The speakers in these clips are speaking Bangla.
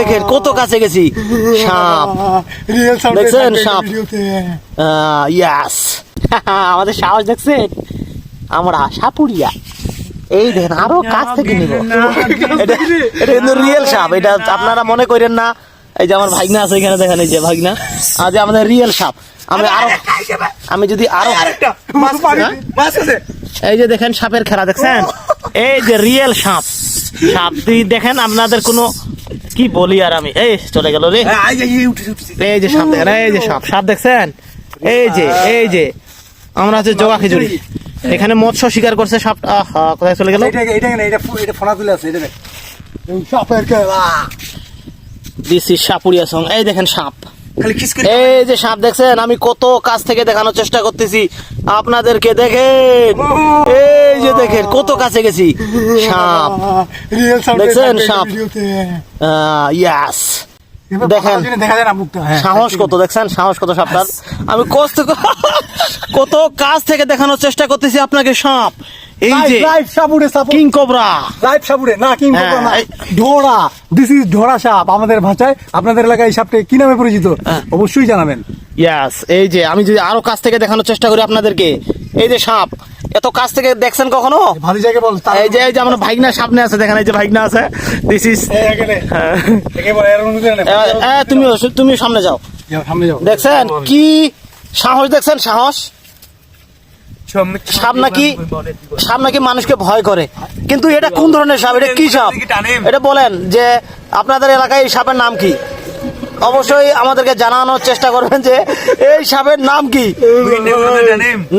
দেখেন কত কাছে গেছি। সাপ দেখছেন, সাপ। ইয়াস, আমাদের সাহস দেখছেন, আমরা সাপুরিয়া। এই দেখেন আরো কাছ থেকে নিব। এটা কিন্তু রিয়েল সাপ, এটা আপনারা মনে করেন না। এই যে আমার ভাগনা আছে এখানে, দেখেন এই যে ভাগনা, আজ আমাদের রিয়েল সাপ। আমি যদি আরো এই যে দেখেন সাপের খেলা দেখছেন, এই যে রিয়েল সাপ। সাপ দেখেন, আপনাদের কোনো কি বলি আর আমি। এই চলে গেল রে। এই যে সাপ দেখেন, এই যে সাপ দেখছেন, এই যে আমরা হচ্ছে জোয়া খেজুরি, এখানে মৎস্য শিকার করছে সাপ। কোথায় চলে গেল? দিস ইজ সাপুরিয়া সং। এই দেখেন সাপ, এই যে সাপ দেখছেন, আমি কত কাছ থেকে দেখানোর চেষ্টা করতেছি আপনাদেরকে। দেখেন, এই যে দেখেন কত কাছে গেছি। সাপ দেখছেন, সাপ। ইয়াস, দেখেন সাহস কত, দেখছেন সাহস কত সাপটার। আমি কত কাছ থেকে দেখানোর চেষ্টা করতেছি আপনাকে সাপ। এই যে কিং কোবরা, লাইভ সাপুরে না, কিং কোবরা না, ঢোড়া। দিস ইজ ঢোড়া সাপ আমাদের ভাষায়। আপনাদের এলাকায় এই সাপটা কি নামে পরিচিত অবশ্যই জানাবেন। ইয়াস, এই যে আমি যদি আরো কাছ থেকে দেখানোর চেষ্টা করি আপনাদেরকে, এই যে সাপ এত কাছ থেকে দেখছেন কখনো? ভালো জায়গায় বল। এই যে আমার ভাগনা সামনে আছে, দেখেন এই যে ভাগনা আছে। দিস ইজ, তুমি সামনে যাও, দেখছেন কি সাহস, দেখছেন সাহস। সাপ নাকি মানুষকে ভয় করে, কিন্তু এটা কোন ধরনের সাপ? এটা কি সাপ এটা বলেন, যে আপনাদের এলাকায় এই সাপের নাম কি? অবশ্যই আমাদেরকে জানানোর চেষ্টা করবেন যে এই সাপের নাম কি।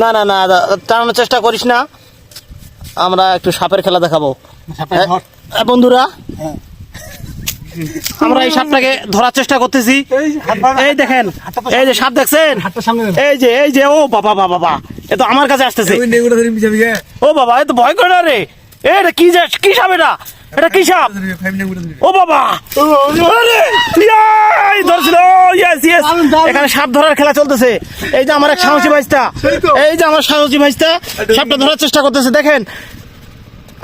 না না না, জানানোর চেষ্টা করিস না, আমরা একটু সাপের খেলা দেখাবো বন্ধুরা। আমরা এই সাপটাকে ধরার চেষ্টা করতেছি। এই দেখেন, এই যে সাপ দেখছেন, এই যে ও বাবা বাবা, এ তো আমার কাছে আসতেছে। ও বাবা, এ তো ভয় করে না রে। এটা কি সাপ? এটা কি সাপ? ও বাবা, ধরছিল। এখানে সাপ ধরার খেলা চলতেছে। এই যে আমার এক সাহসী ভাইস্তা, সাপটা ধরার চেষ্টা করতেছে। দেখেন,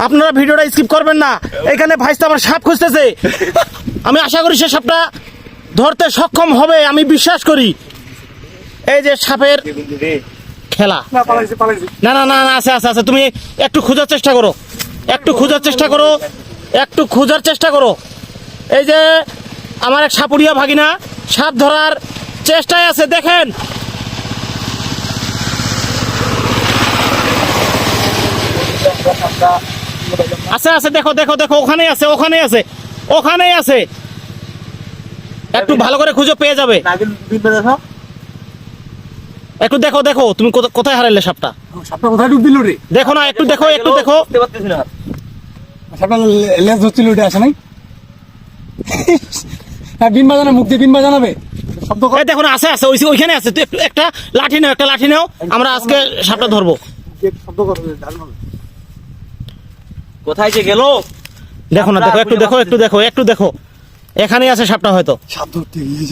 আপনারা ভিডিওটা স্কিপ করবেন না। এখানে ভাইস্তা আমার সাপ খুঁজতেছে। আমি আশা করি সে সাপটা ধরতে সক্ষম হবে, আমি বিশ্বাস করি। এই যে সাপের খেলা। না না না, আছে। তুমি একটু খোঁজার চেষ্টা করো, এই যে আমার এক সাপুরিয়া ভাগিনা সাপ ধরার চেষ্টায় আছে। দেখেন, আছে দেখো, ওখানেই আছে। একটু ভালো করে খুঁজে পেয়ে যাবে। একটু দেখো তুমি কোথায় হারাইলে সাপটা? কোথায় ডুব দিল রে? দেখো না, একটু দেখো। সাপটা লেজ ধরছিল, ওটা আসে নাই। বিন বাজানো, মুখ দিয়ে বিন বাজানাবে। দেখো না, আছে ওইখানে আছে। তুই একটা লাঠি নাও, আমরা আজকে সাপটা ধরবো। কোথায় যে গেল? দেখো না, একটু দেখো। এখানেই আছে সাপটা হয়তো। সাপ ধরতে গিয়ে